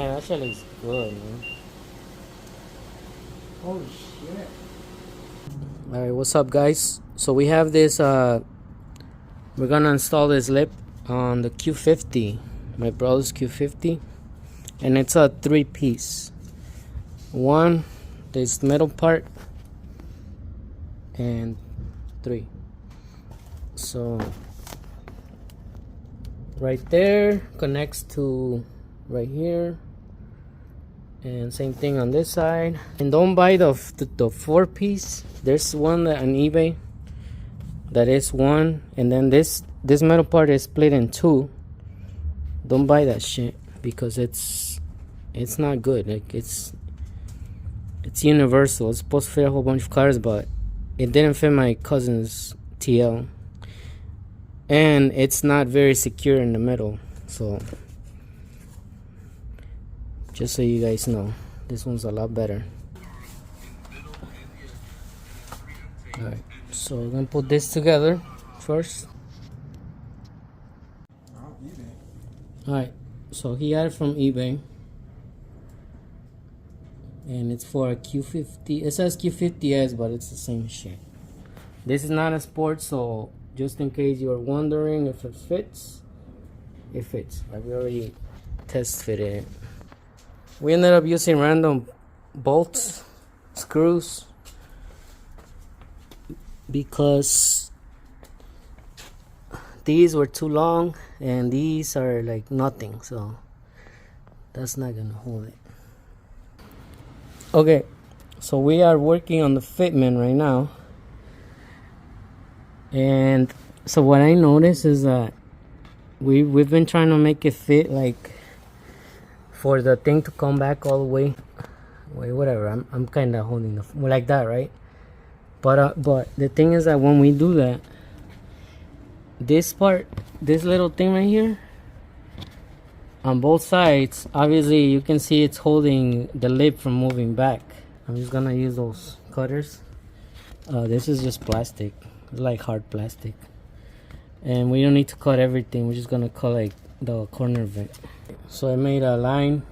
Man, that shit looks good, man. Holy shit. Alright, what's up, guys? So we have this, we're gonna install this lip on the Q50, my brother's Q50. And it's a 3-piece. One, this middle part, and 3. So right there connects to right here, and same thing on this side. And don't buy the 4-piece. There's one that on eBay that is 1, and then this metal part is split in 2. Don't buy that shit because it's not good. Like it's universal. It's supposed to fit a whole bunch of cars, but it didn't fit my cousin's TL, and it's not very secure in the middle. So just so you guys know, this one's a lot better. Alright, so we're gonna put this together first. Alright, so he got it from eBay, and it's for a Q50. It says Q50S, but it's the same shit. This is not a sport, so just in case you're wondering if it fits, it fits. Like, we already test fitted it. We ended up using random bolts, screws, because these were too long and these are like nothing, so that's not gonna hold it. Okay, so we are working on the fitment right now, and so what I noticed is that we've been trying to make it fit, like for the thing to come back all the way. Wait, whatever. I'm kind of holding the like that, right? But the thing is that when we do that, this part, this little thing right here, on both sides, obviously you can see it's holding the lip from moving back. I'm just gonna use those cutters. This is just plastic. It's like hard plastic, and we don't need to cut everything. We're just gonna cut like the corner of it. So I made a line.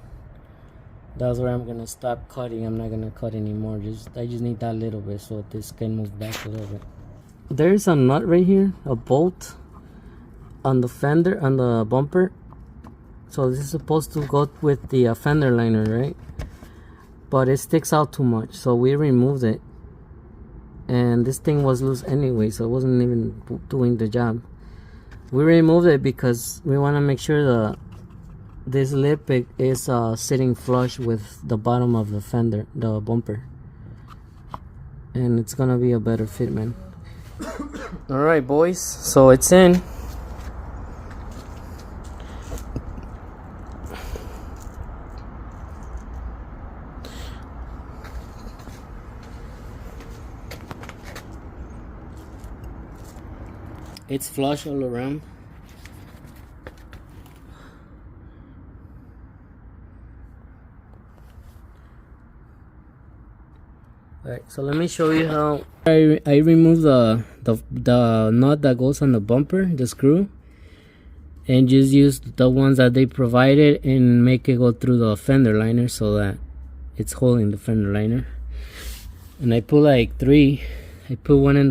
That's where I'm gonna stop cutting. I'm not gonna cut anymore. I just need that little bit so this can move back a little bit. There's a nut right here, a bolt on the fender, on the bumper. So this is supposed to go with the fender liner, right? But it sticks out too much, so we removed it. And this thing was loose anyway, so it wasn't even doing the job. We removed it because we want to make sure this lip is sitting flush with the bottom of the fender, the bumper, and it's gonna be a better fitment. All right, boys, so it's in. It's flush all around. Alright, so let me show you how I remove the nut that goes on the bumper, the screw, and just use the ones that they provided and make it go through the fender liner so that it's holding the fender liner. And I put like 3. I put 2 in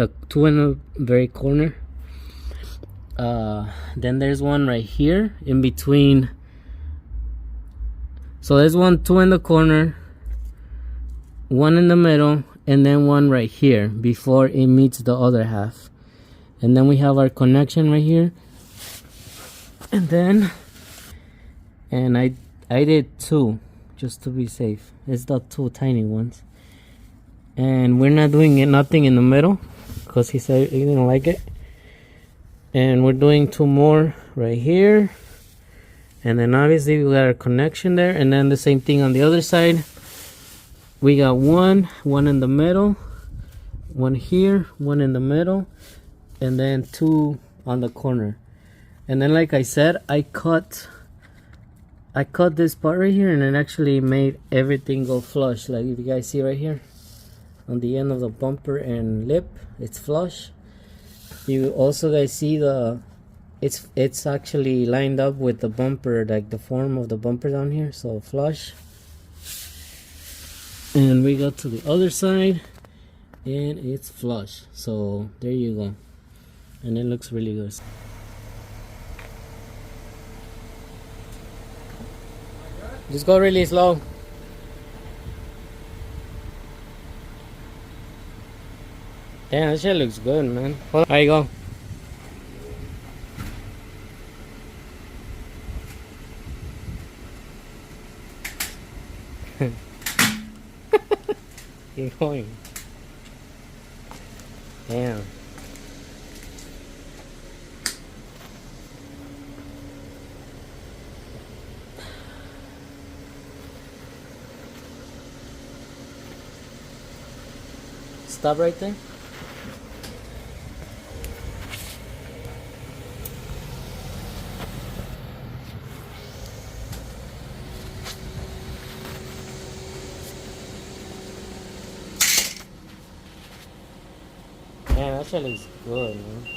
the very corner. Then there's one right here in between. So there's 2 in the corner, 1 in the middle, and then 1 right here before it meets the other half. And then we have our connection right here. And I did 2 just to be safe. It's the 2 tiny ones. And we're not doing nothing in the middle because he said he didn't like it. And we're doing 2 more right here, and then obviously we got our connection there, and then the same thing on the other side. We got 1 in the middle, 1 here, 1 in the middle, and then 2 on the corner. And then, like I said, I cut this part right here, and it actually made everything go flush. Like if you guys see right here on the end of the bumper and lip, it's flush. You also guys see the it's actually lined up with the bumper, like the form of the bumper down here, so flush. And we go to the other side and it's flush, so there you go, and it looks really good. Just go really slow. Damn, that shit looks good, man. There you go. Keep going. Damn. Stop right there. Man, that shit looks good, man.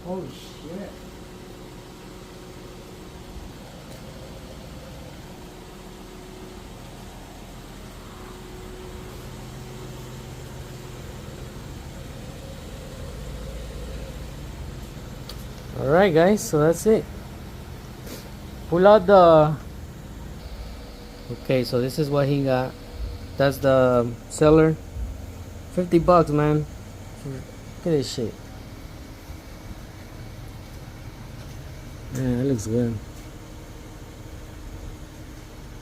Holy shit. Alright guys, so that's it. Pull out the... Okay, so this is what he got. That's the seller. $50, man. Look at this shit. Man, that looks good.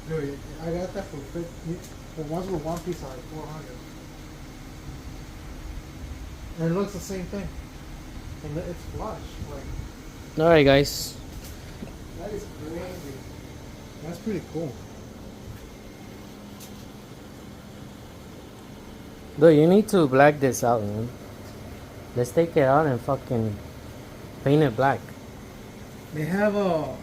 Dude, I got that for 50. The ones with one piece are like 400. And it looks the same thing. And it's flush. Like, Alright guys. that is crazy. That's pretty cool. Dude, you need to black this out, man. Let's take it out and fucking paint it black. They have a